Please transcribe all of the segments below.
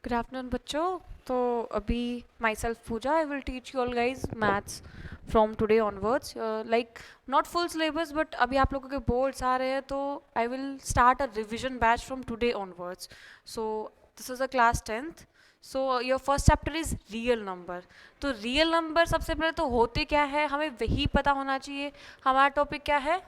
Good afternoon बच्चों। तो अभी myself Puja, I will teach you all guys maths from today onwards, like not full syllabus but अभी आप लोगों के बोर्ड्स आ रहे हैं तो I will start a revision batch from today onwards. So this is a class 10th. So your first chapter is real number. तो real number सबसे पहले तो होते क्या है हमें वही पता होना चाहिए. हमारा टॉपिक क्या है?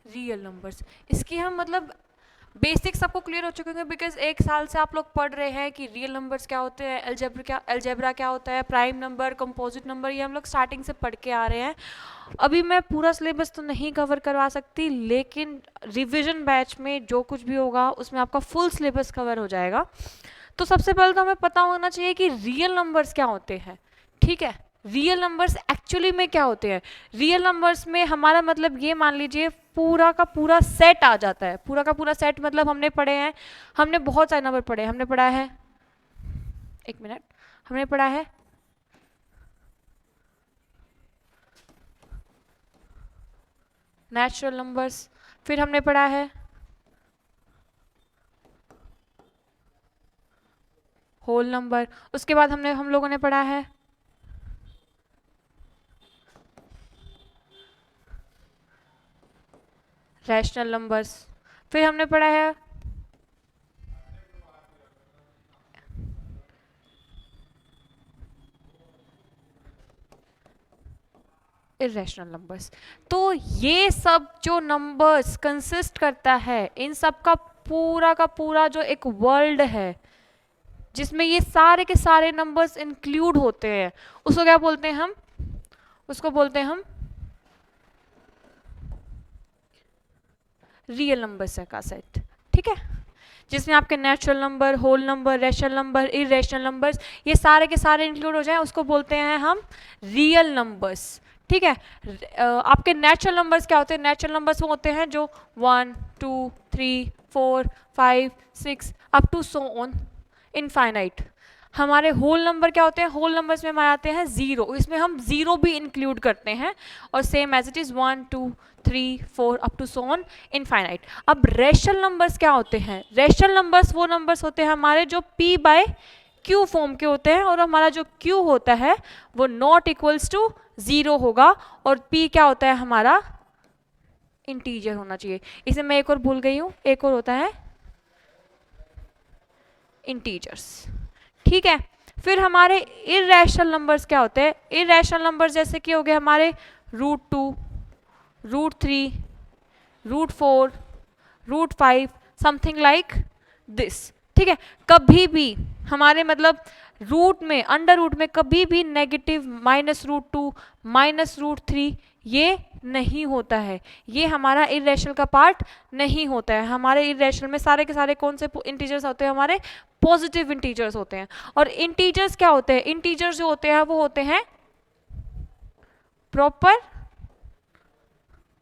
Real numbers. इसकी हम मतलब बेसिक्स सबको क्लियर हो चुके होंगे बिकॉज एक साल से आप लोग पढ़ रहे हैं कि रियल नंबर्स क्या होते हैं, अलजेब्रा क्या होता है, प्राइम नंबर, कंपोजिट नंबर, ये हम लोग स्टार्टिंग से पढ़ के आ रहे हैं. अभी मैं पूरा सिलेबस तो नहीं कवर करवा सकती लेकिन रिवीजन बैच में जो कुछ भी होगा उसमें आपका फुल सिलेबस कवर हो जाएगा. तो सबसे पहले तो हमें पता होना चाहिए कि रियल नंबर्स क्या होते हैं. ठीक है, रियल नंबर्स एक्चुअली में क्या होते हैं. रियल नंबर्स में हमारा मतलब ये मान लीजिए पूरा का पूरा सेट आ जाता है. पूरा का पूरा सेट मतलब हमने पढ़े हैं, हमने बहुत सारे नंबर पढ़े. हमने पढ़ा है, एक मिनट, हमने पढ़ा है नेचुरल नंबर्स, फिर हमने पढ़ा है होल नंबर, उसके बाद हम लोगों ने पढ़ा है रैशनल नंबर्स, फिर हमने पढ़ा है इरेशनल नंबर्स. तो ये सब जो नंबर्स कंसिस्ट करता है इन सब का पूरा जो एक वर्ल्ड है जिसमें ये सारे के सारे नंबर्स इंक्लूड होते हैं, उसको क्या बोलते हैं हम? उसको बोलते हैं हम रियल नंबर्स का सेट. ठीक है, जिसमें आपके natural number, whole number, rational number, irrational numbers, ये सारे के सारे इंक्लूड हो जाए उसको बोलते हैं हम रियल नंबर्स. ठीक है, आपके नेचुरल नंबर्स क्या होते हैं? नेचुरल नंबर्स वो होते हैं जो 1 2 3 4 5 6 up to so on infinite. हमारे होल नंबर क्या होते हैं? होल नंबर्स में हमारे आते हैं जीरो, इसमें हम जीरो भी इंक्लूड करते हैं. और same as it is 1 2 3 4 up to so on infinite. अब रेशनल नंबर्स क्या होते हैं? रेशनल नंबर्स वो नंबर्स होते हैं हमारे जो p बाय q फॉर्म के होते हैं और हमारा जो q होता है वो नॉट इक्वल्स टू जीरो होगा और p क्या होता है हमारा? इंटीजर होना चाहिए. इसे मैं एक और भूल गई हूँ, एक और होता है इंटीजर्स. ठीक है, फिर हमारे इरेशनल नंबर्स क्या होते हैं? इरेशनल नंबर्स जैसे कि हो गए हमारे √2, √3, √4, √5, समथिंग लाइक दिस. ठीक है, कभी भी हमारे मतलब रूट में, अंडर रूट में कभी भी नेगेटिव -√2, -√3 ये नहीं होता है. ये हमारा इरेशनल का पार्ट नहीं होता है. हमारे इरेशनल में सारे के सारे कौन से इंटीजर्स होते हैं? हमारे पॉजिटिव इंटीजर्स होते हैं. और इंटीजर्स क्या होते हैं? इंटीजर्स जो होते हैं वो होते हैं proper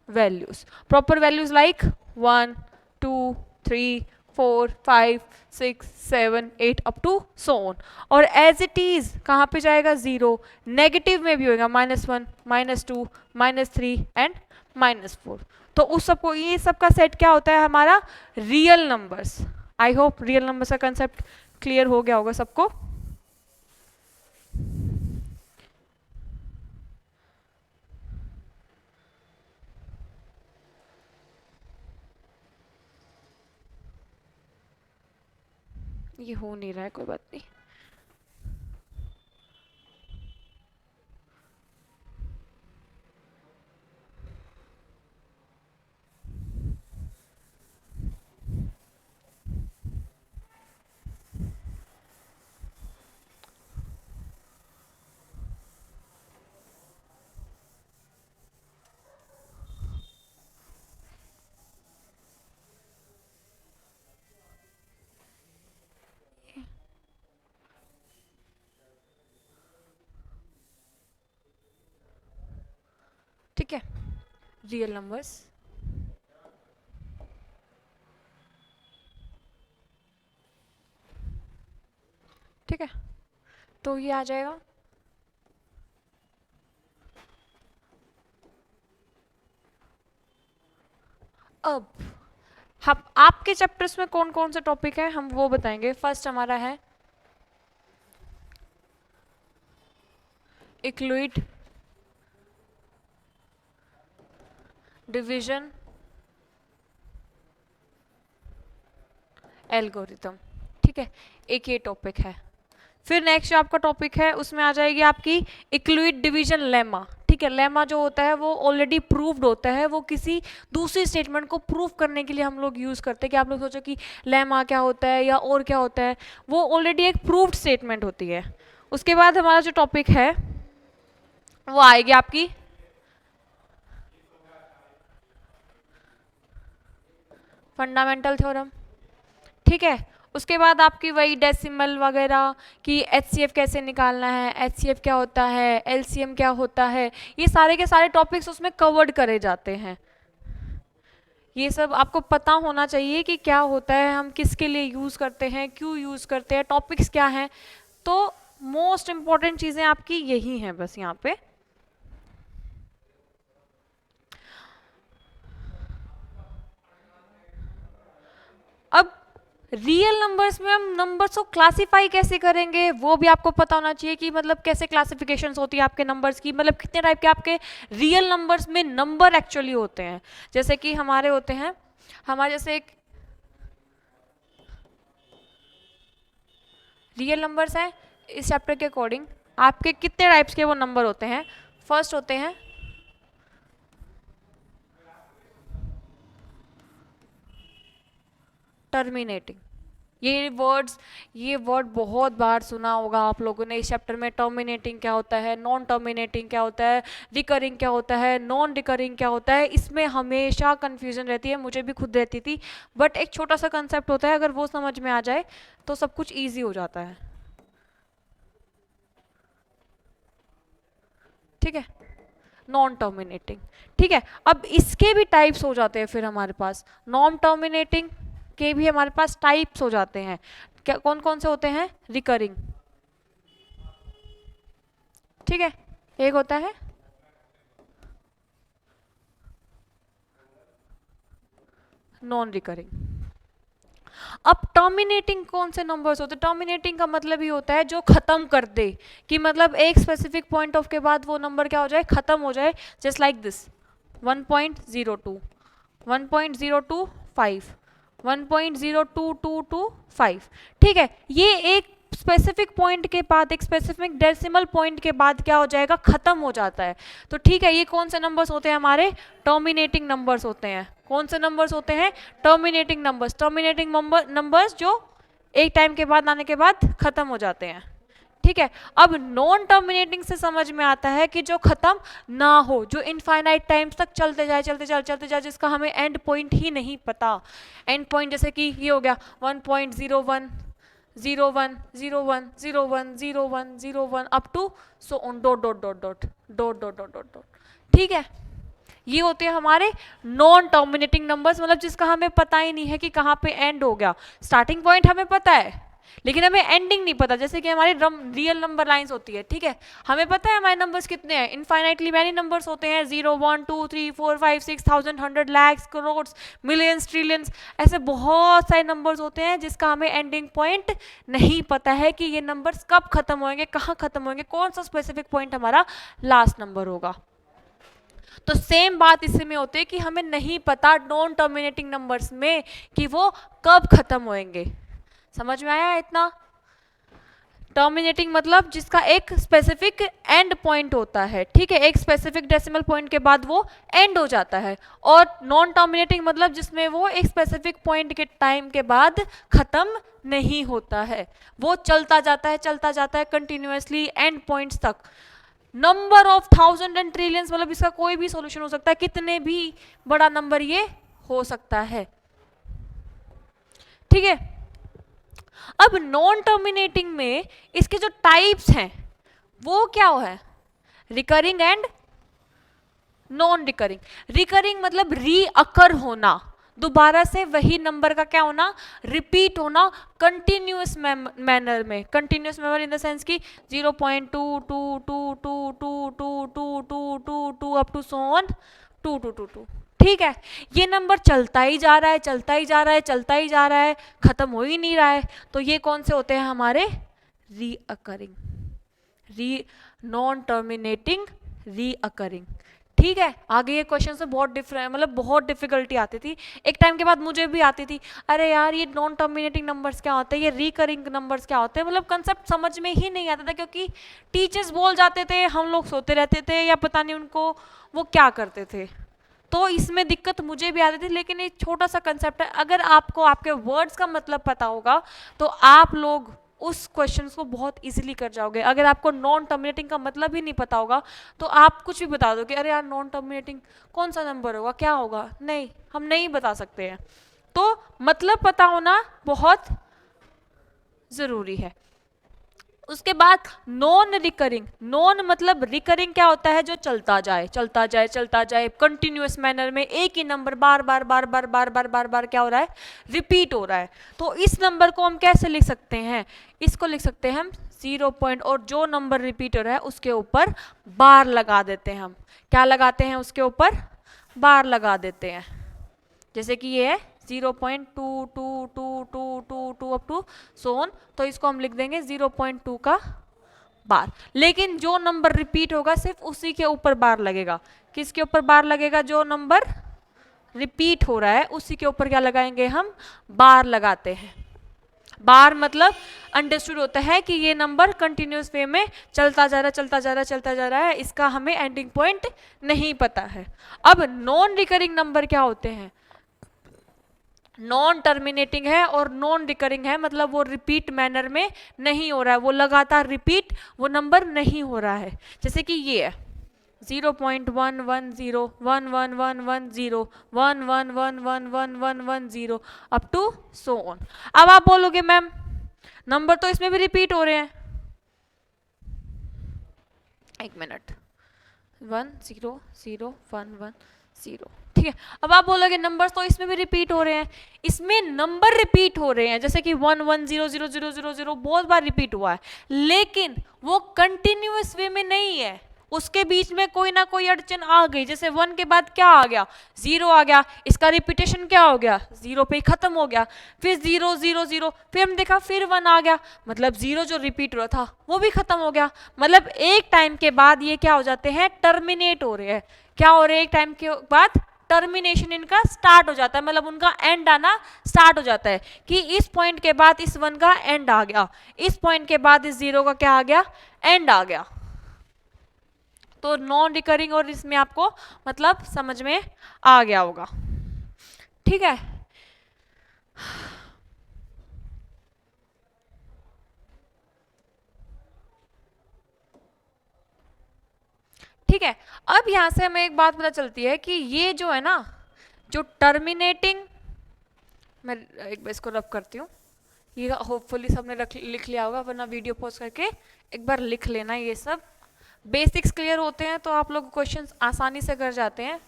values. Proper values like 1 2 3 4 5 6 7 8 up to so on. और एज इट इज कहाँ पे जाएगा? जीरो. नेगेटिव में भी होगा -1 -2 -3 एंड -4. तो उस सबको, ये सब का सेट क्या होता है? हमारा real numbers. I hope real numbers का कंसेप्ट क्लियर हो गया होगा सबको. ये हो नहीं रहा है, कोई बात नहीं. ठीक है, रियल नंबर्स. ठीक है, तो ये आ जाएगा अब हम आपके चैप्टर्स में कौन कौन से टॉपिक है हम वो बताएंगे। फर्स्ट हमारा है इक्लुइड डिवीजन एल्गोरिथम, ठीक है, एक ये टॉपिक है। फिर नेक्स्ट जो आपका टॉपिक है उसमें आ जाएगी आपकी इक्लुइड डिवीजन लेमा, ठीक है। लेमा जो होता है वो ऑलरेडी प्रूव्ड होता है, वो किसी दूसरी स्टेटमेंट को प्रूव करने के लिए हम लोग यूज़ करते हैं। कि आप लोग सोचो कि लेमा क्या होता है या और क्या होता है, वो ऑलरेडी एक प्रूव्ड स्टेटमेंट होती है। उसके बाद हमारा जो टॉपिक है वो आएगी आपकी फंडामेंटल थ्योरम, ठीक है। उसके बाद आपकी वही डेसिमल वगैरह कि एचसीएफ कैसे निकालना है, एचसीएफ क्या होता है, एलसीएम क्या होता है, ये सारे के सारे टॉपिक्स उसमें कवर्ड करे जाते हैं। ये सब आपको पता होना चाहिए कि क्या होता है, हम किसके लिए यूज़ करते हैं, क्यों यूज़ करते हैं, टॉपिक्स क्या हैं। तो मोस्ट इम्पॉर्टेंट चीज़ें आपकी यही हैं बस यहाँ पे। अब रियल नंबर्स में हम नंबर्स को क्लासिफाई कैसे करेंगे वो भी आपको पता होना चाहिए कि मतलब कैसे क्लासिफिकेशंस होती है आपके नंबर्स की, मतलब कितने टाइप के आपके रियल नंबर्स में नंबर एक्चुअली होते हैं। जैसे कि हमारे होते हैं, हमारे जैसे एक रियल नंबर्स हैं इस चैप्टर के अकॉर्डिंग आपके कितने टाइप्स के वो नंबर होते हैं। फर्स्ट होते हैं टर्मिनेटिंग। ये वर्ड बहुत बार सुना होगा आप लोगों ने इस चैप्टर में। टर्मिनेटिंग क्या होता है, नॉन टर्मिनेटिंग क्या होता है, रिकरिंग क्या होता है, नॉन रिकरिंग क्या होता है, इसमें हमेशा कंफ्यूजन रहती है, मुझे भी खुद रहती थी। बट एक छोटा सा कंसेप्ट होता है, अगर वो समझ में आ जाए तो सब कुछ ईजी हो जाता है, ठीक है। नॉन टर्मिनेटिंग, ठीक है। अब इसके भी टाइप्स हो जाते हैं फिर हमारे पास, नॉन टर्मिनेटिंग के भी हमारे पास टाइप्स हो जाते हैं। क्या कौन कौन से होते हैं, रिकरिंग, ठीक है, एक होता है नॉन रिकरिंग। अब टर्मिनेटिंग कौन से नंबर्स होते हैं, टर्मिनेटिंग का मतलब ये होता है जो खत्म कर दे, कि मतलब एक स्पेसिफिक पॉइंट ऑफ के बाद वो नंबर क्या हो जाए, खत्म हो जाए। जस्ट लाइक दिस 1.02 1.025 1.02225, ठीक है। ये एक स्पेसिफिक पॉइंट के बाद, एक स्पेसिफिक डेसिमल पॉइंट के बाद क्या हो जाएगा, खत्म हो जाता है। तो ठीक है, ये कौन से नंबर्स होते हैं, हमारे टर्मिनेटिंग नंबर्स होते हैं। कौन से नंबर्स होते हैं, टर्मिनेटिंग नंबर्स। टर्मिनेटिंग नंबर्स जो एक टाइम के बाद आने के बाद खत्म हो जाते हैं, ठीक है। अब नॉन टर्मिनेटिंग से समझ में आता है कि जो खत्म ना हो, जो इनफाइनाइट टाइम्स तक चलते जाए चलते जाए चलते जाए, जिसका हमें एंड पॉइंट ही नहीं पता। एंड पॉइंट जैसे कि ये हो गया 1.01 01 01 01 01 01 up to so on dot dot dot dot dot dot dot dot dot, ठीक है। ये होते हैं हमारे नॉन टर्मिनेटिंग नंबर्स, मतलब जिसका हमें पता ही नहीं है कि कहाँ पे एंड हो गया। स्टार्टिंग पॉइंट हमें पता है लेकिन हमें एंडिंग नहीं पता। जैसे कि हमारी रियल नंबर लाइंस होती है, ठीक है, हमें पता है हमारे नंबर्स कितने हैं, इनफाइनाइटली मैनी नंबर्स होते हैं, 0 1 2 3 4 5 6 1000 100 lakhs करोड़ मिलियंस ट्रिलियंस, ऐसे बहुत सारे नंबर्स होते हैं जिसका हमें एंडिंग पॉइंट नहीं पता है कि ये नंबर्स कब खत्म होंगे, कहाँ खत्म होंगे, कौन सा स्पेसिफिक पॉइंट हमारा लास्ट नंबर होगा। तो सेम बात इसमें होती है कि हमें नहीं पता नॉन टर्मिनेटिंग नंबर्स में कि वो कब खत्म होंगे। समझ में आया इतना? टर्मिनेटिंग मतलब जिसका एक स्पेसिफिक एंड पॉइंट होता है, ठीक है, एक स्पेसिफिक डेसिमल पॉइंट के बाद वो एंड हो जाता है। और नॉन टर्मिनेटिंग मतलब जिसमें वो एक स्पेसिफिक पॉइंट के टाइम के बाद खत्म नहीं होता है, वो चलता जाता है कंटिन्यूअसली एंड पॉइंट्स तक। Number of thousand and trillions, मतलब इसका कोई भी सॉल्यूशन हो सकता है, कितने भी बड़ा नंबर ये हो सकता है, ठीक है। अब नॉन टर्मिनेटिंग में इसके जो टाइप्स हैं वो क्या है, recurring and non recurring. Recurring मतलब रीअकर होना, दोबारा से वही नंबर का क्या होना, रिपीट होना कंटिन्यूअस मैनर में। Continuous manner in the sense की 0.222222222 अप टू सो ऑन 2222, ठीक है, ये नंबर चलता ही जा रहा है, चलता ही जा रहा है, चलता ही जा रहा है, खत्म हो ही नहीं रहा है, तो ये कौन से होते हैं हमारे रीअकरिंग, नॉन टर्मिनेटिंग रीअकरिंग। ठीक है, आगे ये क्वेश्चन से बहुत डिफरेंट, मतलब बहुत डिफिकल्टी आती थी, एक टाइम के बाद मुझे भी आती थी, अरे यार ये नॉन टर्मिनेटिंग नंबर्स क्या होते हैं, ये रिकरिंग नंबर्स क्या होते हैं, मतलब कंसेप्ट समझ में ही नहीं आता था, क्योंकि टीचर्स बोल जाते थे, हम लोग सोते रहते थे, या पता नहीं उनको वो क्या करते थे, तो इसमें दिक्कत मुझे भी आती थी। लेकिन एक छोटा सा कंसेप्ट है, अगर आपको आपके वर्ड्स का मतलब पता होगा तो आप लोग उस क्वेश्चन को बहुत इजीली कर जाओगे। अगर आपको नॉन टर्मिनेटिंग का मतलब ही नहीं पता होगा तो आप कुछ भी बता दोगे, अरे यार नॉन टर्मिनेटिंग कौन सा नंबर होगा, क्या होगा, नहीं, हम नहीं बता सकते हैं। तो मतलब पता होना बहुत ज़रूरी है। उसके बाद नॉन रिकरिंग, नॉन मतलब रिकरिंग क्या होता है, जो चलता जाए चलता जाए चलता जाए, कंटिन्यूअस मैनर में एक ही नंबर बार बार बार बार बार बार बार बार क्या हो रहा है, रिपीट हो रहा है। तो इस नंबर को हम कैसे लिख सकते हैं, इसको लिख सकते हैं हम 0 पॉइंट, और जो नंबर रिपीट हो रहा है उसके ऊपर बार लगा देते हैं हम। क्या लगाते हैं, उसके ऊपर बार लगा देते हैं। जैसे कि ये है 0.222222 अप टू सोन, तो इसको हम लिख देंगे 0.2 का बार। लेकिन जो नंबर रिपीट होगा सिर्फ उसी के ऊपर बार लगेगा। किसके ऊपर बार लगेगा, जो नंबर रिपीट हो रहा है उसी के ऊपर क्या लगाएंगे हम, बार लगाते हैं। बार मतलब अंडरस्टूड होता है कि ये नंबर कंटिन्यूस वे में चलता जा रहा है, चलता जा रहा है, चलता जा रहा है, इसका हमें एंडिंग पॉइंट नहीं पता है। अब नॉन रिकरिंग नंबर क्या होते हैं, नॉन टर्मिनेटिंग है और नॉन रिकरिंग है, मतलब वो रिपीट मैनर में नहीं हो रहा है, वो लगातार रिपीट वो नंबर नहीं हो रहा है। जैसे कि ये है 0.110 111110 11111110 अप टू सो ऑन। अब आप बोलोगे मैम नंबर तो इसमें भी रिपीट हो रहे हैं, एक मिनट, 100110, ठीक है। अब आप बोलोगे नंबर्स तो इसमें भी रिपीट हो रहे हैं, इसमें नंबर रिपीट हो रहे हैं, जैसे कि 110000 बहुत बार रिपीट हुआ है, लेकिन वो कंटिन्यूअस वे में नहीं है, उसके बीच में कोई ना कोई अड़चन आ गई। जैसे 1 के बाद क्या आ गया, 0 आ गया, इसका रिपीटेशन क्या हो गया, 0 पे ही खत्म हो गया, फिर 0 0 0, फिर हम देखा फिर 1 आ गया, मतलब 0 जो रिपीट हो रहा था वो भी खत्म हो गया। मतलब एक टाइम के बाद ये क्या हो जाते हैं, टर्मिनेट हो रहे हैं। क्या हो रहे हैं, एक टाइम के बाद टर्मिनेशन इनका स्टार्ट हो जाता है, मतलब उनका एंड आना स्टार्ट हो जाता है, कि इस पॉइंट के बाद इस 1 का एंड आ गया, इस पॉइंट के बाद इस 0 का क्या आ गया, एंड आ गया। तो नॉन रिकरिंग और इसमें आपको मतलब समझ में आ गया होगा, ठीक है। ठीक है, अब यहां से हमें एक बात पता चलती है कि ये जो है ना, जो टर्मिनेटिंग, मैं एक बार इसको रब करती हूँ, ये होपफुली सबने लिख लिया होगा, वरना वीडियो पॉज करके एक बार लिख लेना। ये सब बेसिक्स क्लियर होते हैं तो आप लोग क्वेश्चंस आसानी से कर जाते हैं।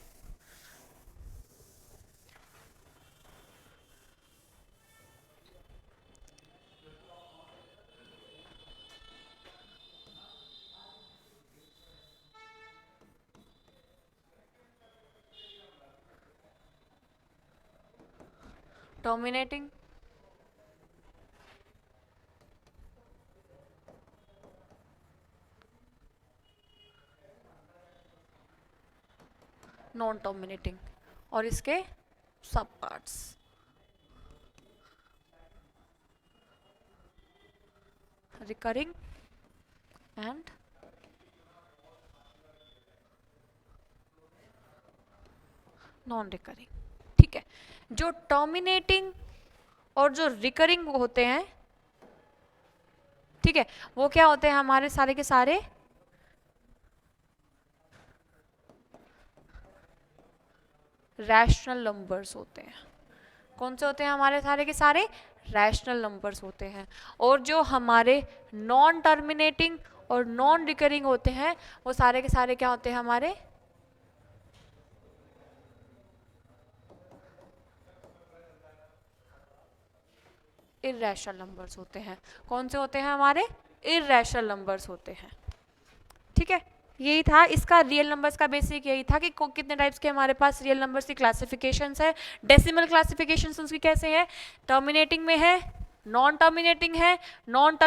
टर्मिनेटिंग, नॉन टर्मिनेटिंग, और इसके सब parts, recurring and non recurring. ठीक है, जो टर्मिनेटिंग और जो रिकरिंग होते हैं, ठीक है, वो क्या होते हैं, हमारे सारे के सारे रैशनल नंबर्स होते हैं। कौन से होते हैं, हमारे सारे के सारे रैशनल नंबर्स होते हैं। और जो हमारे नॉन टर्मिनेटिंग और नॉन रिकरिंग होते हैं, वो सारे के सारे क्या होते हैं, हमारे इररेशनल नंबर्स होते हैं। कौन से होते हैं, हमारे इररेशनल नंबर्स होते हैं। ठीक है, यही था इसका रियल नंबर्स का बेसिक, यही था कि कितने टाइप्स के हमारे पास रियल नंबर्स की क्लासिफिकेशंस है। डेसिमल क्लासिफिकेशंस उसकी कैसे है, टर्मिनेटिंग में है, नॉन टर्मिनेटिंग है, नॉन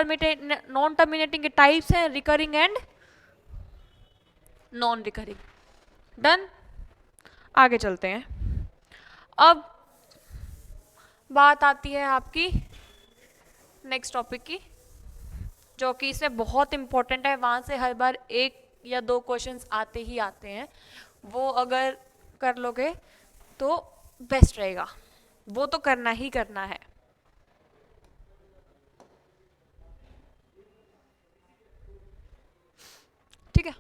टर्मिनेटिंग के टाइप्स हैं, recurring and non recurring. Done, आगे चलते हैं। अब बात आती है आपकी नेक्स्ट टॉपिक की, जो कि इसमें बहुत इंपॉर्टेंट है, वहाँ से हर बार एक या दो क्वेश्चंस आते ही आते हैं। वो अगर कर लोगे तो बेस्ट रहेगा, वो तो करना ही करना है। ठीक है,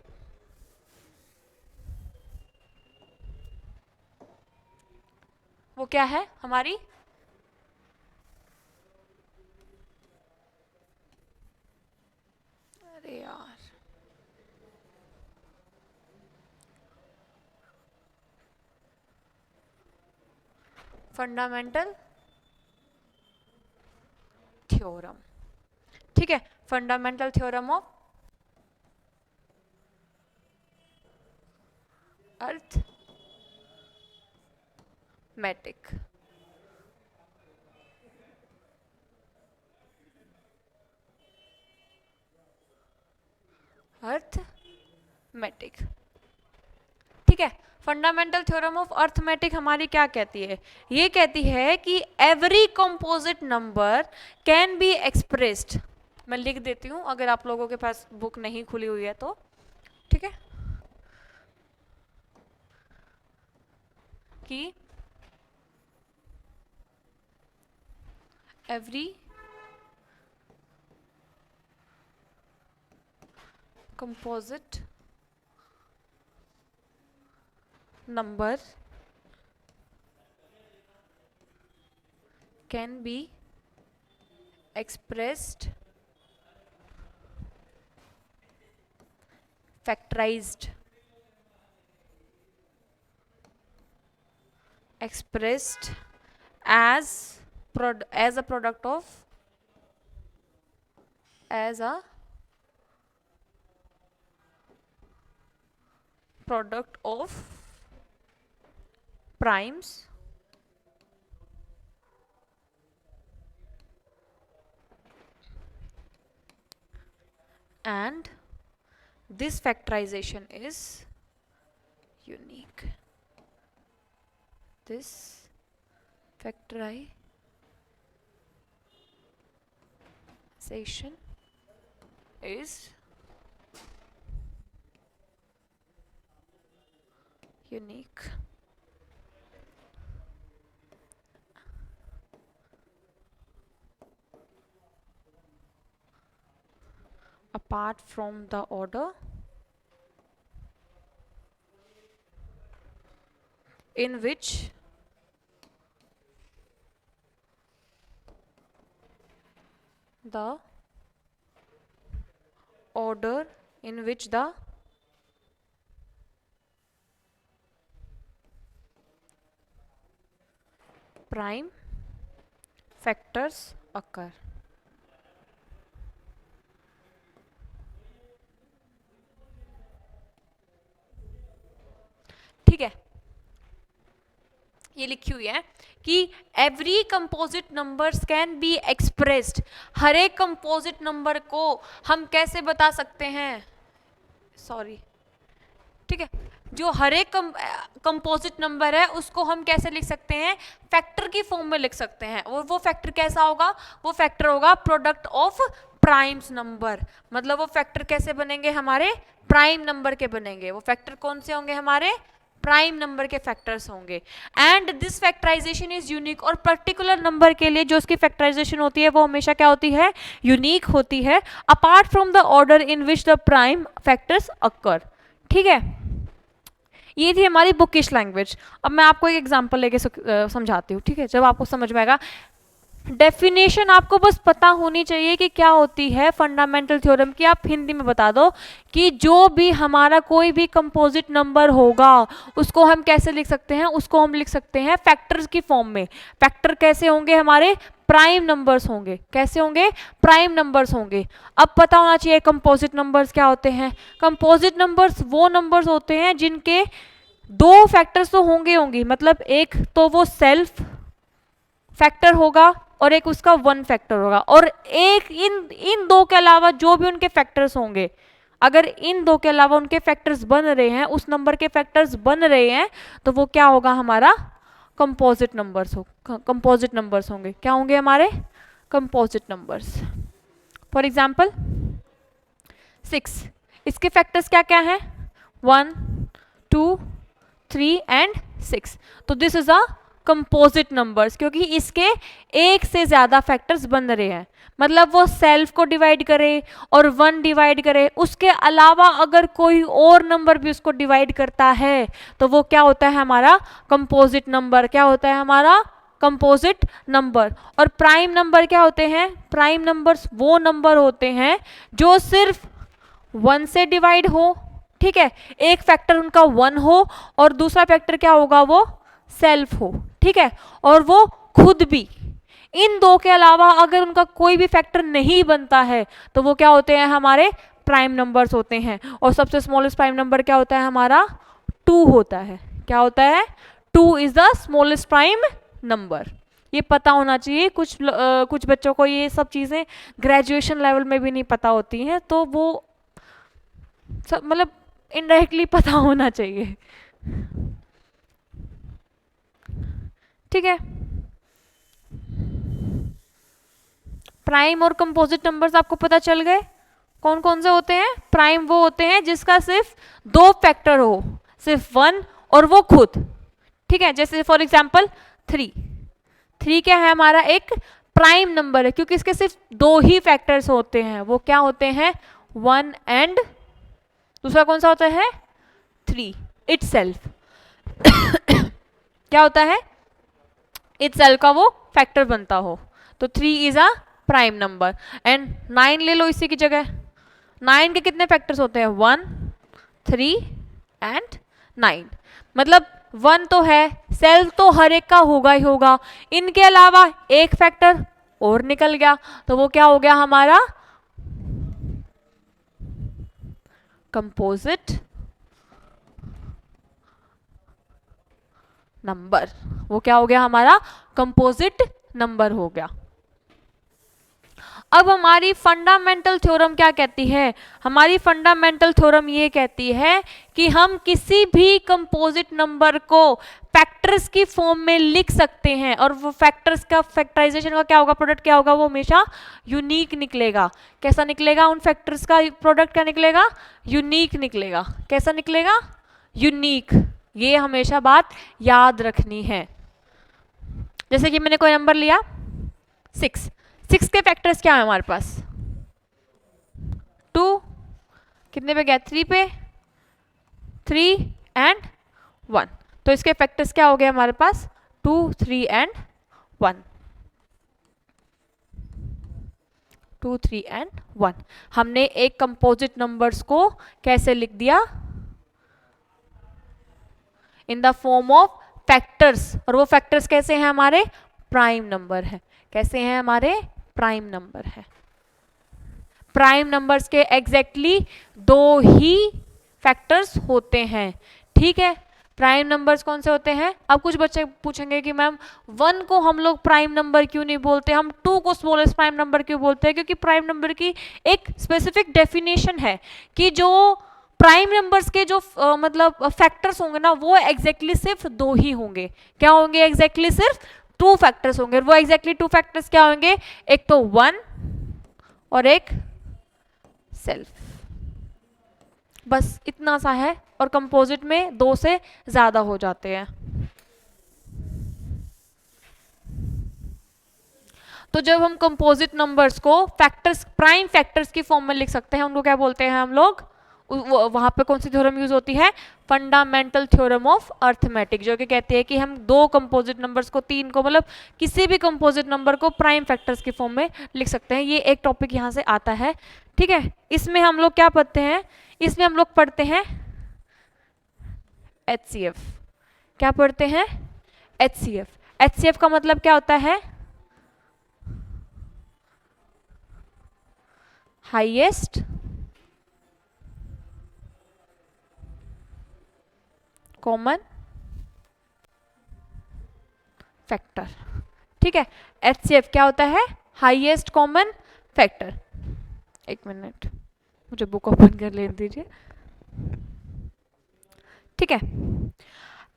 वो क्या है हमारी अरे यार फंडामेंटल थ्योरम। ठीक है, fundamental theorem of arithmetic. Arithmetic, ठीक है। फंडामेंटल थ्योरम ऑफ अर्थमेटिक हमारी क्या कहती है, ये कहती है कि every composite number can be expressed, मैं लिख देती हूँ अगर आप लोगों के पास बुक नहीं खुली हुई है तो, ठीक है, कि every composite number can be expressed factorized expressed as a product of primes and this factorization is unique. This factorization is unique. Apart from the order in which the prime factors occur. ठीक है, ये लिखी हुई है कि every composite numbers can be expressed, हर एक composite number को हम कैसे बता सकते हैं, सॉरी, ठीक है, जो हर एक कंपोजिट नंबर है उसको हम कैसे लिख सकते हैं, फैक्टर की फॉर्म में लिख सकते हैं। और वो फैक्टर कैसा होगा, वो फैक्टर होगा प्रोडक्ट ऑफ प्राइम्स नंबर। मतलब वो फैक्टर कैसे बनेंगे, हमारे प्राइम नंबर के बनेंगे। वो फैक्टर कौन से होंगे, हमारे प्राइम नंबर के फैक्टर्स होंगे। And this factorisation is unique, और पर्टिकुलर नंबर के लिए जो उसकी फैक्टराइजेशन होती है वो हमेशा क्या होती है, यूनिक होती है, apart from the order in which the prime factors occur. ठीक है, ये थी हमारी बुकिश लैंग्वेज। अब मैं आपको एक एग्जांपल लेके समझाती हूँ, ठीक है, जब आपको समझ में आएगा। डेफिनेशन आपको बस पता होनी चाहिए कि क्या होती है फंडामेंटल थ्योरम की। आप हिंदी में बता दो कि जो भी हमारा कोई भी कंपोजिट नंबर होगा उसको हम कैसे लिख सकते हैं, उसको हम लिख सकते हैं फैक्टर्स की फॉर्म में। फैक्टर कैसे होंगे हमारे, प्राइम नंबर्स होंगे। कैसे होंगे, प्राइम नंबर्स होंगे। अब पता होना चाहिए कंपोजिट नंबर्स क्या होते हैं। कंपोजिट नंबर्स वो नंबर्स होते हैं जिनके दो फैक्टर्स तो होंगे होंगे, मतलब एक तो वो सेल्फ फैक्टर होगा और एक उसका वन फैक्टर होगा, और एक इन दो के अलावा जो भी उनके फैक्टर्स होंगे, अगर इन दो के अलावा उनके फैक्टर्स बन रहे हैं, उस नंबर के फैक्टर्स बन रहे हैं, तो वो क्या होगा हमारा कंपोजिट नंबर्स कंपोजिट नंबर्स होंगे। क्या होंगे हमारे कंपोजिट नंबर्स। फॉर एग्जाम्पल 6, इसके फैक्टर्स क्या क्या हैं, 1 2 3 एंड 6। तो this is a composite numbers, क्योंकि इसके एक से ज्यादा फैक्टर्स बन रहे हैं, मतलब वो सेल्फ को डिवाइड करे और 1 डिवाइड करे, उसके अलावा अगर कोई और नंबर भी उसको डिवाइड करता है तो वो क्या होता है हमारा कंपोजिट नंबर। क्या होता है हमारा कंपोजिट नंबर। और प्राइम नंबर क्या होते हैं, प्राइम नंबर्स वो नंबर होते हैं जो सिर्फ 1 से डिवाइड हो, ठीक है, एक फैक्टर उनका 1 हो और दूसरा फैक्टर क्या होगा, वो सेल्फ हो, ठीक है, और वो खुद भी। इन दो के अलावा अगर उनका कोई भी फैक्टर नहीं बनता है तो वो क्या होते हैं हमारे प्राइम नंबर्स होते हैं। और सबसे स्मॉलेस्ट प्राइम नंबर क्या होता है हमारा 2 होता है। क्या होता है, 2 is the smallest prime number. ये पता होना चाहिए। कुछ बच्चों को ये सब चीजें ग्रेजुएशन लेवल में भी नहीं पता होती हैं, तो वो सब मतलब इनडायरेक्टली पता होना चाहिए, ठीक है। प्राइम और कंपोजिट नंबर्स आपको पता चल गए कौन कौन से होते हैं। प्राइम वो होते हैं जिसका सिर्फ 2 फैक्टर हो, सिर्फ 1 और वो खुद, ठीक है। जैसे फॉर एग्जांपल 3 क्या है हमारा एक प्राइम नंबर है, क्योंकि इसके सिर्फ 2 ही फैक्टर्स होते हैं। वो क्या होते हैं 1 एंड दूसरा कौन सा होता है 3 इटसेल्फ। क्या होता है, इटसेल्फ का वो फैक्टर बनता हो, तो 3 is a prime number. And 9 ले लो इसी की जगह। 9 के कितने फैक्टर्स होते हैं 1 3 एंड 9, मतलब 1 तो है, सेल्फ तो हर एक का होगा ही होगा, इनके अलावा एक फैक्टर और निकल गया, तो वो क्या हो गया हमारा कंपोजिट नंबर। वो क्या हो गया हमारा कंपोजिट नंबर हो गया। अब हमारी फंडामेंटल थ्योरम क्या कहती है, हमारी फंडामेंटल थ्योरम ये कहती है कि हम किसी भी कंपोजिट नंबर को फैक्टर्स की फॉर्म में लिख सकते हैं, और वो फैक्टर्स का फैक्टराइजेशन का क्या होगा, प्रोडक्ट क्या होगा, वो हमेशा यूनिक निकलेगा। कैसा निकलेगा, उन फैक्टर्स का प्रोडक्ट क्या निकलेगा, यूनिक निकलेगा। कैसा निकलेगा, यूनिक। ये हमेशा बात याद रखनी है। जैसे कि मैंने कोई नंबर लिया 6 के फैक्टर्स क्या है हमारे पास 2, कितने पे गया 3 पे, 3 एंड 1, तो इसके फैक्टर्स क्या हो गए हमारे पास 2 3 एंड 1, 2 3 एंड 1। हमने एक कंपोजिट नंबर्स को कैसे लिख दिया, in the form of factors, और वो फैक्टर्स कैसे हैं हमारे प्राइम नंबर है। कैसे हैं हमारे प्राइम नंबर है। प्राइम नंबर्स के एग्जैक्टली 2 ही फैक्टर्स होते हैं, ठीक है। प्राइम नंबर्स कौन से होते हैं। अब कुछ बच्चे पूछेंगे कि मैम 1 को हम लोग प्राइम नंबर क्यों नहीं बोलते, हम 2 को स्मॉलेस्ट प्राइम नंबर क्यों बोलते हैं। क्योंकि प्राइम नंबर की एक स्पेसिफिक डेफिनेशन है कि जो प्राइम नंबर्स के जो मतलब फैक्टर्स होंगे ना, वो एग्जैक्टली सिर्फ 2 ही होंगे। क्या होंगे, एग्जैक्टली सिर्फ 2 फैक्टर्स होंगे। वो एग्जैक्टली 2 फैक्टर्स क्या होंगे, एक तो 1 और एक सेल्फ, बस इतना सा है। और कंपोजिट में 2 से ज्यादा हो जाते हैं। तो जब हम कंपोजिट नंबर्स को फैक्टर्स प्राइम फैक्टर्स की फॉर्म में लिख सकते हैं, उनको क्या बोलते हैं हम लोग वहाँ पे कौन सी थ्योरम यूज होती है? फंडामेंटल थ्योरम ऑफ अर्थमेटिक, जो कि कहती है कि हम दो कंपोजिट नंबर्स को, तीन को, मतलब किसी भी कंपोजिट नंबर को प्राइम फैक्टर्स की फॉर्म में लिख सकते हैं। ये एक टॉपिक यहाँ से आता है, ठीक है। इसमें हम लोग क्या पढ़ते हैं? इसमें हम लोग पढ़ते हैं HCF। क्या पढ़ते हैं? HCF। HCF का मतलब क्या होता है? हाईएस्ट कॉमन फैक्टर, ठीक है। HCF क्या होता है? Highest common factor. एक मिनट, मुझे बुक ओपन कर लेने दीजिए, ठीक है।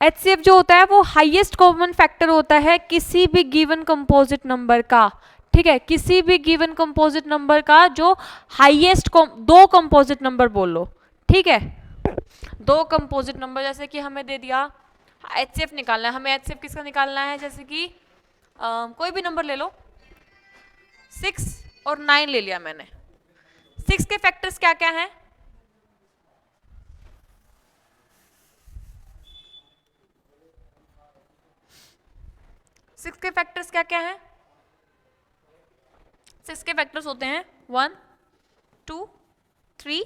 HCF जो होता है वो हाईएस्ट कॉमन फैक्टर होता है किसी भी गिवन कंपोजिट नंबर का, ठीक है। किसी भी गिवन कंपोजिट नंबर का जो हाईएस्ट, दो कंपोजिट नंबर बोल लो, ठीक है। दो कंपोजिट नंबर, जैसे कि हमें दे दिया HCF निकालना है, हमें HCF किसका निकालना है? जैसे कि कोई भी नंबर ले लो, 6 और 9 ले लिया मैंने। 6 के फैक्टर्स क्या क्या हैं? 6 के फैक्टर्स क्या क्या हैं? 6 के फैक्टर्स होते हैं 1, 2, 3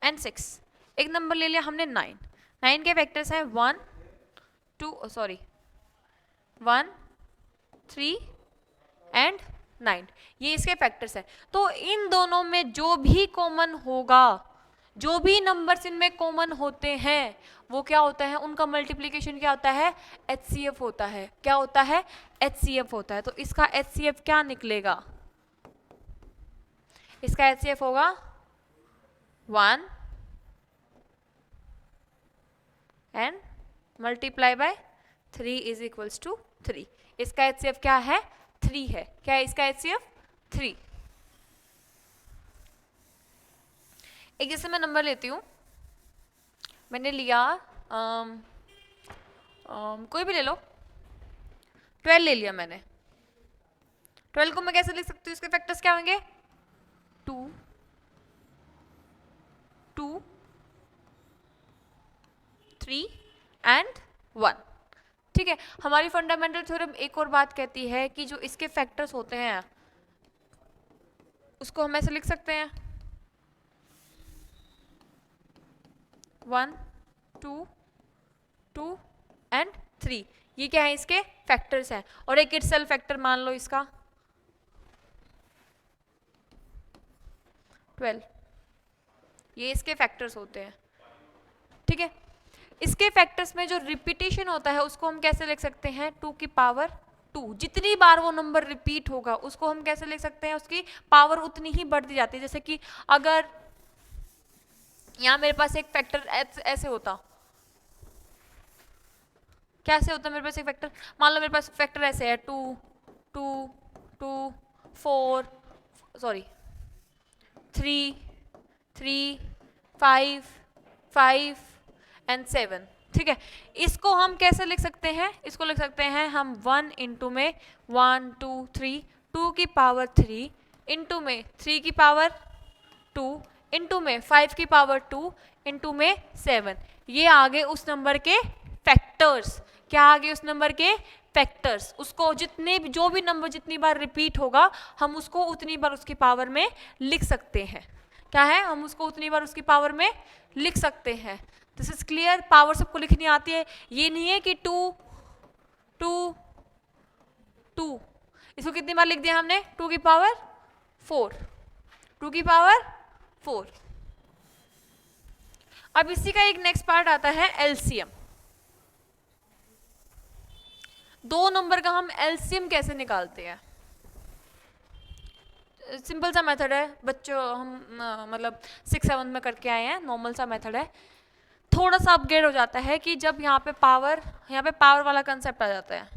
एंड 6। एक नंबर ले लिया हमने 9। 9 के फैक्टर्स हैं 1, 3 एंड 9। ये इसके फैक्टर्स हैं। तो इन दोनों में जो भी कॉमन होगा, जो भी नंबर्स इनमें कॉमन होते हैं, वो क्या होता है? उनका मल्टीप्लिकेशन क्या होता है? HCF होता है। क्या होता है? HCF होता है। तो इसका HCF क्या निकलेगा? इसका HCF होगा 1 and multiply by 3 is equals to 3। इसका HCF क्या है? 3 है। क्या है इसका HCF? 3। एक जैसे मैं नंबर लेती हूँ, मैंने लिया कोई भी ले लो, 12 ले लिया मैंने। 12 को मैं कैसे लिख सकती हूँ? इसके फैक्टर्स क्या होंगे? 2, 2, 3 एंड 1, ठीक है। हमारी फंडामेंटल थ्योरम एक और बात कहती है कि जो इसके फैक्टर्स होते हैं उसको हम ऐसे लिख सकते हैं 1, 2, 2 एंड 3। ये क्या है? इसके फैक्टर्स हैं। और एक इटसेल्फ फैक्टर मान लो इसका 12। ये इसके फैक्टर्स होते हैं, ठीक है। इसके फैक्टर्स में जो रिपीटेशन होता है उसको हम कैसे लिख सकते हैं? 2 की पावर 2। जितनी बार वो नंबर रिपीट होगा उसको हम कैसे लिख सकते हैं? उसकी पावर उतनी ही बढ़ती जाती है। जैसे कि अगर यहाँ मेरे पास एक फैक्टर ऐसे होता, कैसे होता मेरे पास एक फैक्टर? मान लो मेरे पास फैक्टर ऐसे है 2, 2, 2, 4, सॉरी 3, 3, 5, 5 एंड 7, ठीक है। इसको हम कैसे लिख सकते हैं? इसको लिख सकते हैं हम 1 इंटू में 1, 2, 3, 2 की पावर 3 इंटू में 3 की पावर 2 इंटू में 5 की पावर 2 इंटू में 7। ये आगे उस नंबर के फैक्टर्स। क्या आगे उस नंबर के फैक्टर्स? उसको जितने जो भी नंबर जितनी बार रिपीट होगा हम उसको उतनी बार उसकी पावर में लिख सकते हैं। क्या है? हम उसको उतनी बार उसकी पावर में लिख सकते हैं। This is clear? पावर सबको लिखनी आती है। ये नहीं है कि 2, 2, 2, इसको कितनी बार लिख दिया हमने? 2 की पावर 4, 2 की पावर 4। अब इसी का एक नेक्स्ट पार्ट आता है एलसीएम। दो नंबर का हम एलसीएम कैसे निकालते हैं? सिंपल सा मेथड है बच्चों, हम मतलब 6-7 में करके आए हैं। नॉर्मल सा मेथड है। थोड़ा सा अपग्रेड हो जाता है कि जब यहाँ पे पावर वाला कंसेप्ट आ जाता है।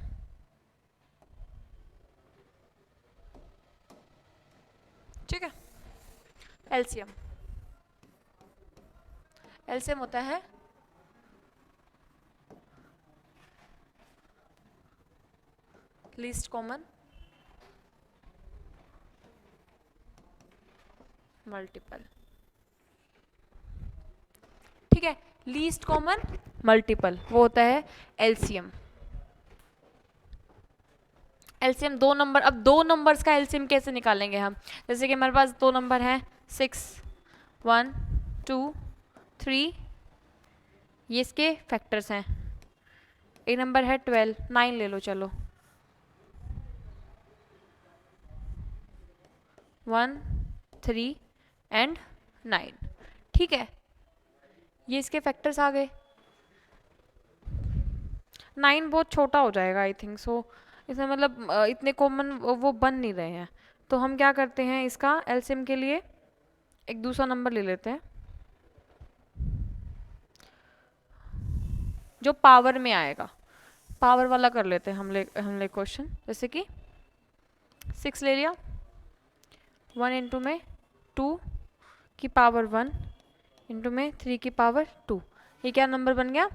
ठीक है। एलसीएम होता है लीस्ट कॉमन मल्टीपल। ठीक है, लीस्ट कॉमन मल्टीपल वो होता है एलसीएम। एलसीएम दो नंबर, अब दो नंबर्स का एलसीएम कैसे निकालेंगे हम, जैसे कि हमारे पास दो नंबर हैं 6 1 2 3, ये इसके फैक्टर्स हैं। एक नंबर है 12, 9 ले लो चलो, 1 3 एंड 9, ठीक है, ये इसके फैक्टर्स आ गए। 9 बहुत छोटा हो जाएगा आई थिंक सो, इसमें मतलब इतने कॉमन वो बन नहीं रहे हैं, तो हम क्या करते हैं इसका एलसीएम के लिए एक दूसरा नंबर ले लेते हैं जो पावर में आएगा, पावर वाला कर लेते हैं हम ले क्वेश्चन, जैसे कि 6 ले लिया, 1 इंटू में 2 की पावर 1 इंटू में 3 की पावर 2, ये क्या नंबर बन गया,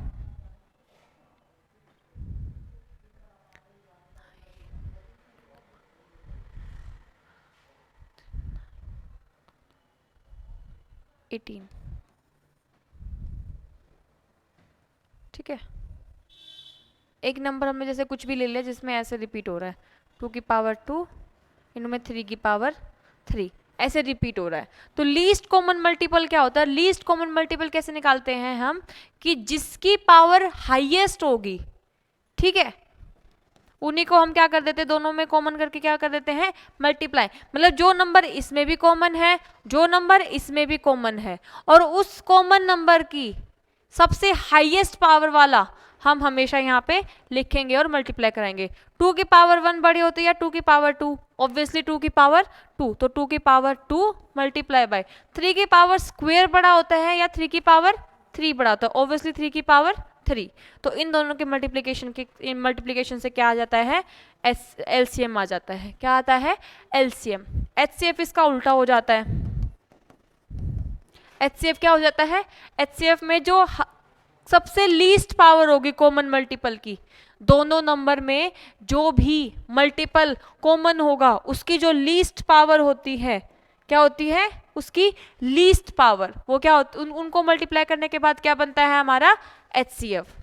18, ठीक है। एक नंबर हमने जैसे कुछ भी ले लिया जिसमें ऐसे रिपीट हो रहा है, 2 की पावर 2 इनमें 3 की पावर 3, ऐसे रिपीट हो रहा है, तो लीस्ट कॉमन मल्टीपल क्या होता है, लीस्ट कॉमन मल्टीपल कैसे निकालते हैं हम, कि जिसकी पावर हाईएस्ट होगी, ठीक है, उन्हीं को हम क्या कर देते हैं, दोनों में कॉमन करके क्या कर देते हैं, मल्टीप्लाई, मतलब जो नंबर इसमें भी कॉमन है, जो नंबर इसमें भी कॉमन है, और उस कॉमन नंबर की सबसे हाईएस्ट पावर वाला हम हमेशा यहाँ पे लिखेंगे और मल्टीप्लाई कराएंगे। 2 की पावर 1 बड़ी होती है या 2 की पावर 2, ऑब्वियसली 2 की पावर 2, तो 2 की पावर 2 मल्टीप्लाई बाय 3 की पावर स्क्वायर बड़ा होता है या 3 की पावर 3 बड़ा होता है, ऑब्वियसली 3 की पावर 3, तो इन दोनों के मल्टीप्लिकेशन से क्या आ जाता है, एलसीएम आ जाता है, क्या आता है, एलसीएम। एचसीएफ इसका उल्टा हो जाता है, एचसीएफ क्या हो जाता है, एचसीएफ में जो सबसे लीस्ट पावर होगी कॉमन मल्टीपल की, दोनों नंबर में जो भी मल्टीपल कॉमन होगा उसकी जो लीस्ट पावर होती है, क्या होती है, उसकी लीस्ट पावर, वो क्या होती, उनको मल्टीप्लाई करने के बाद क्या बनता है हमारा एचसीएफ।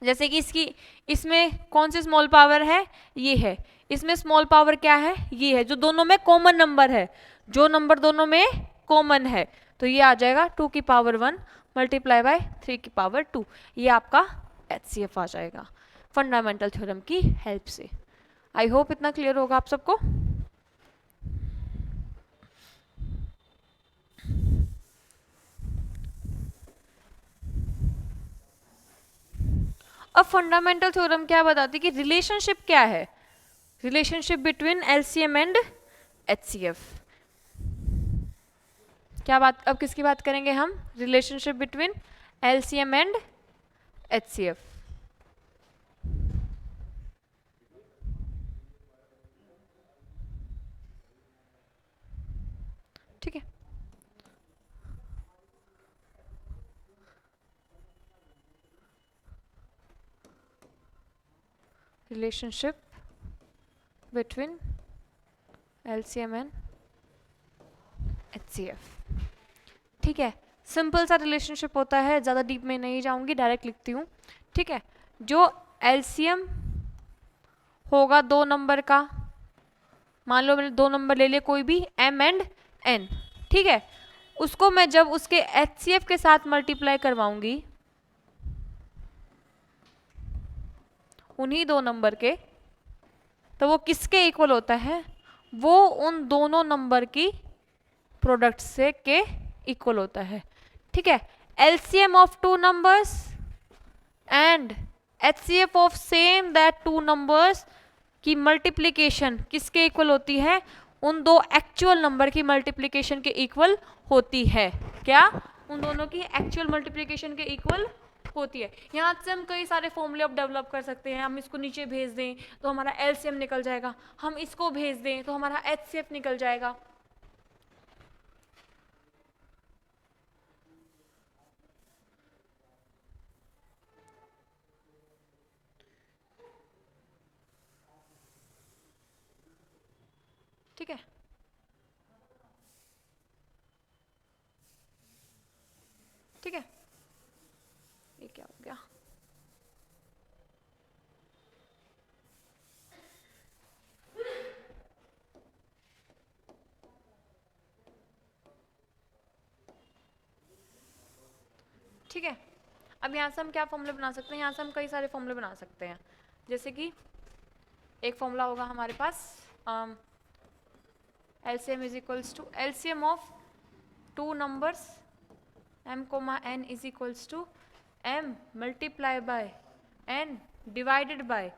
जैसे कि इसमें कौन सी स्मॉल पावर है, ये है, इसमें स्मॉल पावर क्या है, ये है, जो दोनों में कॉमन नंबर है, जो नंबर दोनों में कॉमन है, तो ये आ जाएगा 2 की पावर 1 मल्टीप्लाई बाय 3 की पावर 2, ये आपका एचसीएफ आ जाएगा फंडामेंटल थ्योरम की हेल्प से। आई होप इतना क्लियर होगा आप सबको। अब फंडामेंटल थ्योरम क्या बताती है कि रिलेशनशिप क्या है, relationship between LCM and HCF. क्या बात, अब किसकी बात करेंगे हम, relationship between LCM and HCF. ठीक है, relationship between LCM and HCF, ठीक है, सिंपल सा रिलेशनशिप होता है, ज़्यादा डीप में नहीं जाऊंगी, डायरेक्ट लिखती हूँ, ठीक है। जो एलसीएम होगा दो नंबर का, मान लो मैंने दो नंबर ले लिए कोई भी m एंड n, ठीक है, उसको मैं जब उसके एचसीएफ के साथ मल्टीप्लाई करवाऊंगी उन्हीं दो नंबर के, तो वो किसके इक्वल होता है, वो उन दोनों नंबर की प्रोडक्ट से के इक्वल होता है, ठीक है। LCM of two numbers and HCF of same that two numbers की मल्टीप्लिकेशन किसके इक्वल होती है, उन दो एक्चुअल नंबर की मल्टीप्लिकेशन के इक्वल होती है, क्या, उन दोनों की एक्चुअल मल्टीप्लिकेशन के इक्वल होती है। यहाँ से हम कई सारे फॉर्मूले अब डेवलप कर सकते हैं, हम इसको नीचे भेज दें तो हमारा एलसीएम निकल जाएगा, हम इसको भेज दें तो हमारा एचसीएफ निकल जाएगा, ठीक है। ठीक है, ये क्या हो गया? ठीक है, अब यहाँ से हम क्या फॉर्मूले बना सकते हैं? यहाँ से हम कई सारे फॉर्मूले बना सकते हैं, जैसे कि एक फॉर्मूला होगा हमारे पास LCM is equals to LCM of two numbers m comma n is equals to m multiply by n divided by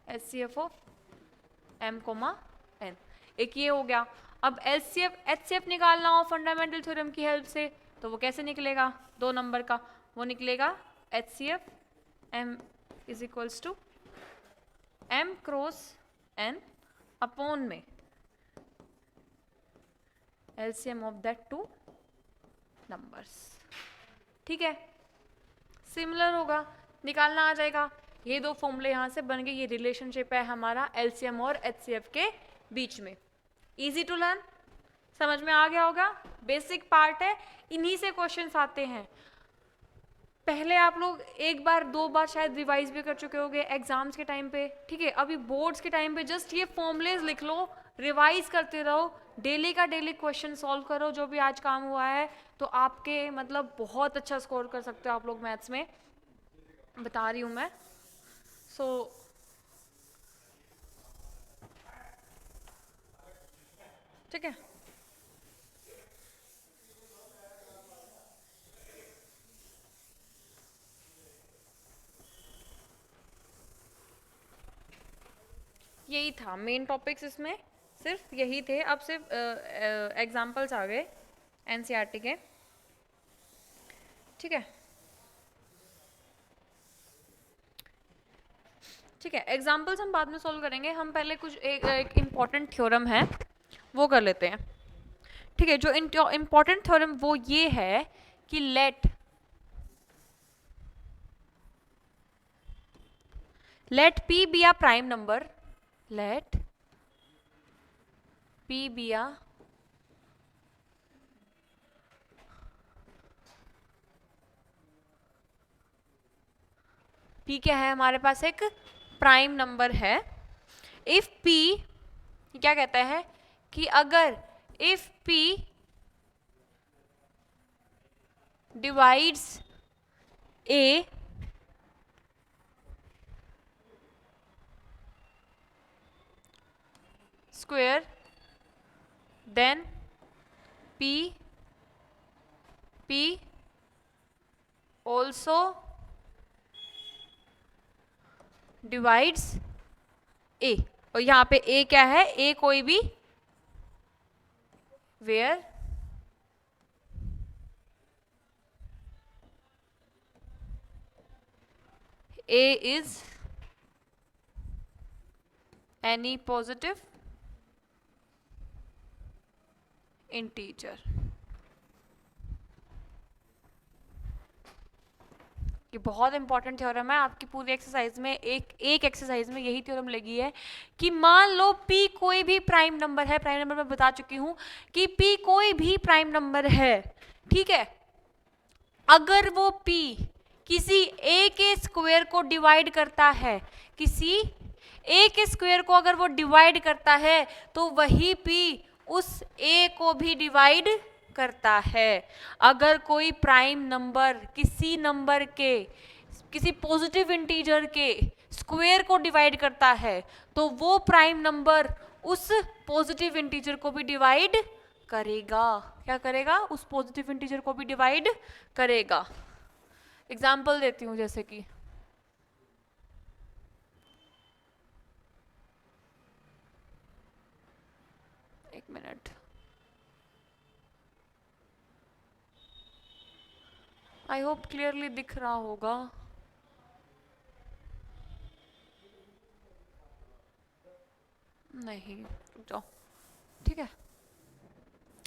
HCF of m comma n। एक ये हो गया। अब HCF निकालना हो फंडामेंटल थ्योरम की हेल्प से, तो वो कैसे निकलेगा? दो नंबर का वो निकलेगा HCF m is equals to m cross n upon में LCM of that two numbers. ठीक है, सिमिलर होगा, निकालना आ जाएगा। ये दो फॉर्मूले यहाँ से बन गए, ये रिलेशनशिप है हमारा LCM और HCF के बीच में। इजी टू लर्न, समझ में आ गया होगा? बेसिक पार्ट है, इन्हीं से क्वेश्चंस आते हैं। पहले आप लोग एक बार दो बार शायद रिवाइज भी कर चुके होंगे एग्जाम्स के टाइम पे। ठीक है, अभी बोर्ड्स के टाइम पे जस्ट ये फॉर्मूलेज लिख लो, रिवाइज करते रहो, डेली का डेली क्वेश्चन सॉल्व करो जो भी आज काम हुआ है, तो आपके मतलब बहुत अच्छा स्कोर कर सकते हो आप लोग मैथ्स में, बता रही हूँ मैं। ठीक है, यही था मेन टॉपिक्स, इसमें सिर्फ यही थे। अब सिर्फ एग्जाम्पल्स आ गए NCERT के। ठीक है, ठीक है, एग्जाम्पल्स हम बाद में सॉल्व करेंगे। हम पहले कुछ एक इम्पॉर्टेंट थ्योरम है वो कर लेते हैं। ठीक है, जो इम्पॉर्टेंट थ्योरम वो ये है कि let P be a prime number, let P be a P क्या है? हमारे पास एक प्राइम नंबर है। इफ P क्या कहता है कि अगर if P divides A square then P also divides A। और यहाँ पे A क्या है? A कोई भी where A is any positive integer। ये बहुत इंपॉर्टेंट थ्योरम है, आपकी पूरी एक्सरसाइज में एक एक्सरसाइज में यही थ्योरम लगी है कि मान लो P कोई भी प्राइम नंबर है। प्राइम नंबर मैं बता चुकी हूं कि P कोई भी प्राइम नंबर है। ठीक है, अगर वो P किसी A के स्क्वायर को डिवाइड करता है, किसी A के स्क्वायर को अगर वो डिवाइड करता है, तो वही P उस A को भी डिवाइड करता है। अगर कोई प्राइम नंबर किसी नंबर के, किसी पॉजिटिव इंटीजर के स्क्वायर को डिवाइड करता है, तो वो प्राइम नंबर उस पॉजिटिव इंटीजर को भी डिवाइड करेगा। क्या करेगा? उस पॉजिटिव इंटीजर को भी डिवाइड करेगा। एग्जाम्पल देती हूँ, जैसे कि एक मिनट, आई होप क्लियरली दिख रहा होगा। नहीं, रुक जाओ। ठीक है,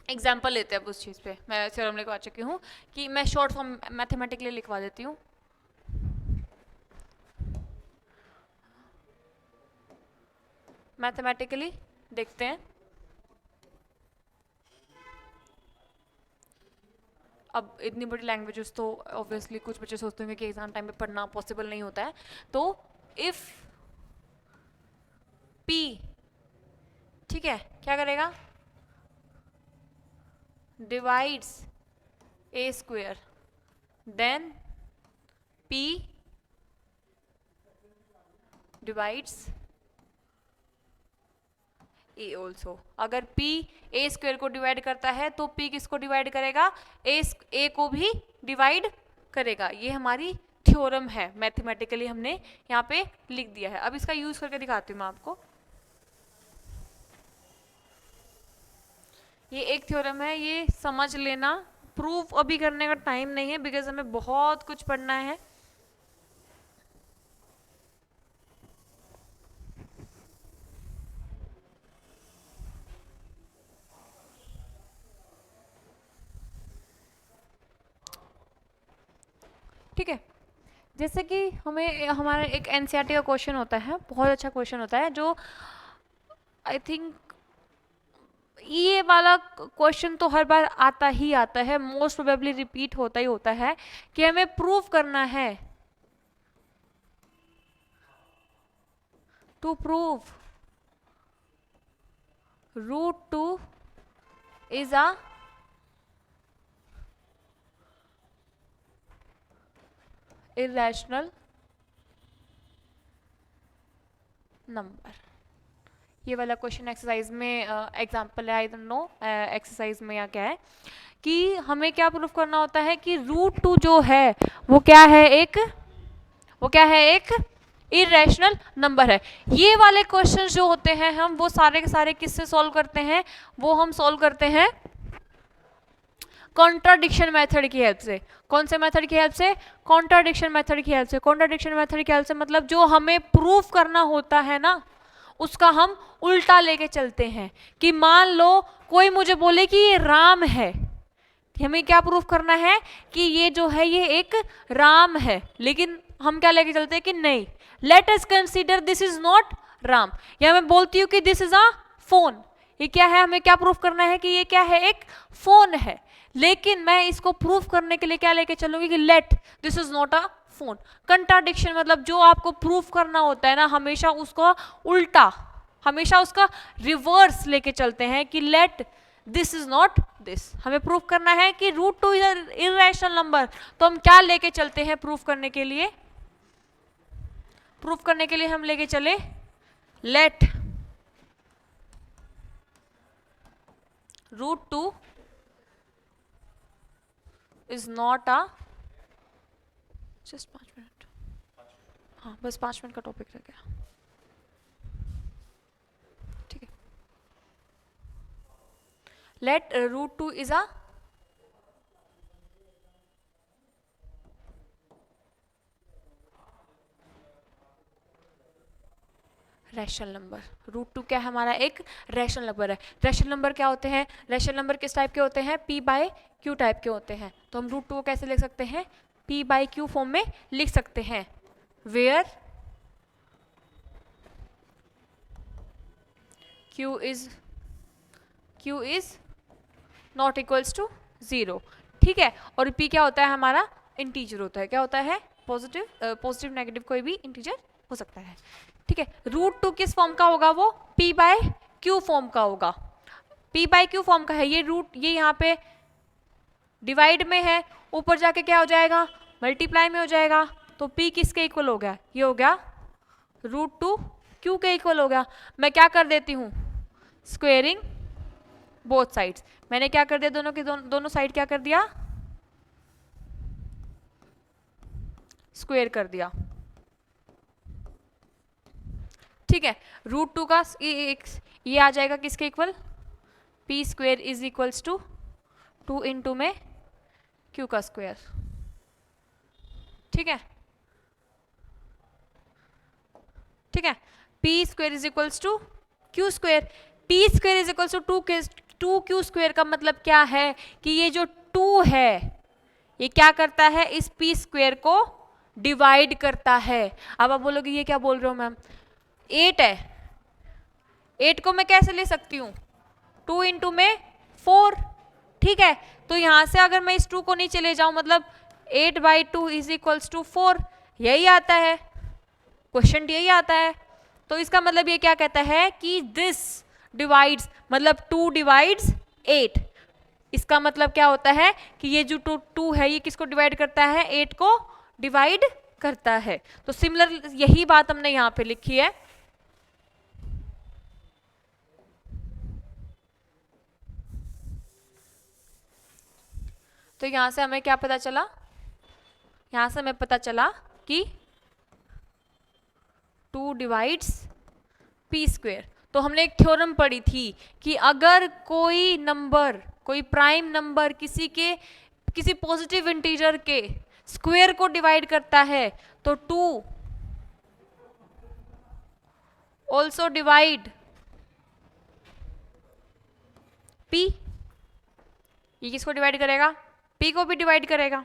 एग्जाम्पल लेते हैं अब उस चीज़ पे। मैं थ्योरम लिखवा चुकी हूँ कि मैं शॉर्ट फॉर्म मैथमेटिकली लिखवा देती हूँ। मैथमेटिकली देखते हैं। अब इतनी बड़ी लैंग्वेजेस तो ऑब्वियसली कुछ बच्चे सोचते होंगे कि एग्जाम टाइम में पढ़ना पॉसिबल नहीं होता है, तो इफ P, ठीक है, क्या करेगा, divides A square, then P divides A also. अगर P A स्क्वेयर को डिवाइड करता है तो P किसको डिवाइड करेगा, A को भी डिवाइड करेगा। ये हमारी थ्योरम है, मैथमेटिकली हमने यहाँ पे लिख दिया है। अब इसका यूज करके दिखाती हूँ मैं आपको। ये एक थ्योरम है, ये समझ लेना, प्रूफ अभी करने का टाइम नहीं है बिकॉज हमें बहुत कुछ पढ़ना है। ठीक है, जैसे कि हमें हमारा एक एनसीईआरटी का क्वेश्चन होता है, बहुत अच्छा क्वेश्चन होता है, जो आई थिंक ये वाला क्वेश्चन तो हर बार आता ही आता है, मोस्ट प्रोबेबली रिपीट होता ही होता है, कि हमें प्रूव करना है, to prove √2 is a irrational number. ये वाला क्वेश्चन एक्सरसाइज में एग्जांपल है, आई डोंट नो एक्सरसाइज में या क्या है, कि हमें क्या प्रूफ करना होता है कि √2 जो है वो क्या है, एक इरेशनल नंबर है। ये वाले क्वेश्चन जो होते हैं हम वो सारे के सारे किससे सॉल्व करते हैं, वो हम सॉल्व करते हैं कॉन्ट्राडिक्शन मेथड की हेल्प से। कौन से मेथड की हेल्प से, कॉन्ट्राडिक्शन मेथड की हेल्प से। कॉन्ट्राडिक्शन मेथड की हेल्प से मतलब जो हमें प्रूफ करना होता है ना, उसका हम उल्टा लेके चलते हैं। कि मान लो कोई मुझे बोले कि ये राम है, हमें क्या प्रूफ करना है कि ये जो है ये एक राम है, लेकिन हम क्या लेके चलते हैं कि नहीं, let us consider this is not Ram, या मैं बोलती हूँ कि दिस इज अ फोन। ये क्या है, हमें क्या प्रूफ करना है कि ये क्या है, एक फोन है, लेकिन मैं इसको प्रूफ करने के लिए क्या लेके चलूंगी कि let this is not a phone. Contradiction मतलब जो आपको प्रूफ करना होता है ना, हमेशा उसको उल्टा, हमेशा उसका रिवर्स लेके चलते हैं कि let this is not this. हमें प्रूफ करना है कि √2 इज इरेशनल नंबर, तो हम क्या लेके चलते हैं प्रूफ करने के लिए, प्रूफ करने के लिए हम लेके चले let √2 is not a, just 5 minute, हाँ बस 5 मिनट का टॉपिक रह गया, ठीक है। Let √2 is a rational number. √2 क्या है, हमारा एक रैशनल नंबर है। रैशनल नंबर क्या होते हैं, रैशनल नंबर किस टाइप के होते हैं, P/Q टाइप के होते हैं। तो हम √2 को कैसे लिख सकते हैं, P/Q फॉर्म में लिख सकते हैं, where Q is not equals to 0, ठीक है। और P क्या होता है, हमारा इंटीजर होता है, क्या होता है, पॉजिटिव नेगेटिव कोई भी इंटीजर हो सकता है, ठीक है। √2 किस फॉर्म का होगा, वो P/Q फॉर्म का होगा, P/Q फॉर्म का है। ये यहाँ पे डिवाइड में है, ऊपर जाके क्या हो जाएगा, मल्टीप्लाई में हो जाएगा, तो P किसके इक्वल हो गया, ये हो गया √2 Q के इक्वल हो गया। मैं क्या कर देती हूँ, स्क्वेयरिंग बोथ साइड्स। मैंने क्या कर दिया, दोनों के दोनों साइड क्या कर दिया, स्क्वेयर कर दिया, ठीक है। √2 का ये आ जाएगा किसके equal, P² is equals to 2 into में Q का स्क्वायर, ठीक है, ठीक है। P² is equals to Q², P² is equals to 2Q² का मतलब क्या है कि ये जो 2 है ये क्या करता है, इस P² को डिवाइड करता है। अब आप बोलोगे ये क्या बोल रहे हो मैम, 8 है, 8 को मैं कैसे ले सकती हूँ, 2 इंटू में 4, ठीक है। तो यहाँ से अगर मैं इस 2 को नीचे ले जाऊं, मतलब 8/2 इज इक्वल्स टू 4, यही आता है क्वेश्चन, यही आता है। तो इसका मतलब ये क्या कहता है कि दिस डिवाइड्स, मतलब 2 डिवाइड्स 8। इसका मतलब क्या होता है कि ये जो 2 है ये किसको डिवाइड करता है, 8 को डिवाइड करता है। तो सिमिलर यही बात हमने यहाँ पे लिखी है। तो यहां से हमें क्या पता चला, यहां से हमें पता चला कि 2 डिवाइड्स p स्क्वेयर। तो हमने एक थ्योरम पढ़ी थी कि अगर कोई नंबर, कोई प्राइम नंबर किसी पॉजिटिव इंटीजर के स्क्वायर को डिवाइड करता है तो 2 ऑल्सो डिवाइड p। ये किसको डिवाइड करेगा, p को भी डिवाइड करेगा।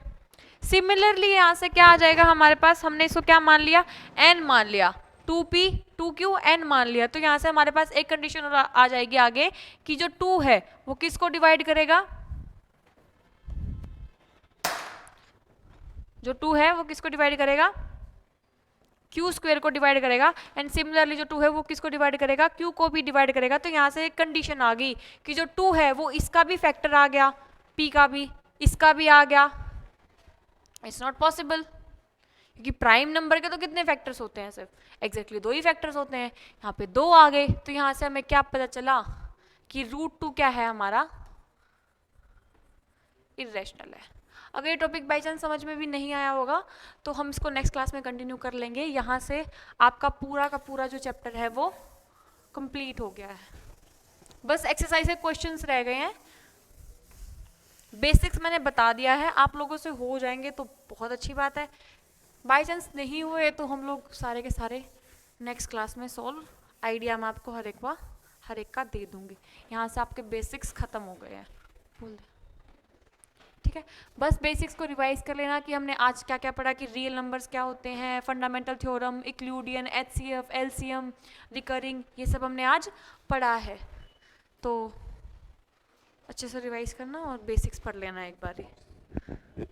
सिमिलरली यहां से क्या आ जाएगा हमारे पास, हमने इसको क्या मान लिया, n मान लिया, 2p 2q n मान लिया। तो यहां से हमारे पास एक कंडीशन आ जाएगी आगे कि जो 2 है वो किसको डिवाइड करेगा, जो 2 है वो किसको डिवाइड करेगा, q स्क्वायर को डिवाइड करेगा। एंड सिमिलरली जो 2 है वो किसको डिवाइड करेगा, q को भी डिवाइड करेगा। तो यहाँ से एक कंडीशन आ गई कि जो 2 है वो इसका भी फैक्टर आ गया, p का भी, इसका भी आ गया। इट्स नॉट पॉसिबल, क्योंकि प्राइम नंबर के तो कितने फैक्टर्स होते हैं, सिर्फ एग्जैक्टली 2 ही फैक्टर्स होते हैं। यहाँ पे 2 आ गए। तो यहाँ से हमें क्या पता चला कि √2 क्या है हमारा, इरेशनल है। अगर ये टॉपिक बाई चांस समझ में भी नहीं आया होगा तो हम इसको नेक्स्ट क्लास में कंटिन्यू कर लेंगे। यहाँ से आपका पूरा का पूरा जो चैप्टर है वो कंप्लीट हो गया है। बस एक्सरसाइज के क्वेश्चंस रह गए हैं। बेसिक्स मैंने बता दिया है, आप लोगों से हो जाएंगे तो बहुत अच्छी बात है। बाई चांस नहीं हुए तो हम लोग सारे के सारे नेक्स्ट क्लास में सॉल्व, आइडिया मैं आपको हर एक का दे दूंगी। यहाँ से आपके बेसिक्स खत्म हो गए हैं, बोल दे ठीक है। बस बेसिक्स को रिवाइज कर लेना कि हमने आज क्या क्या पढ़ा, कि रियल नंबर्स क्या होते हैं, fundamental theorem, Euclidean, HCF, LCM, recurring, ये सब हमने आज पढ़ा है। तो अच्छे से रिवाइज करना और बेसिक्स पढ़ लेना एक बार ही।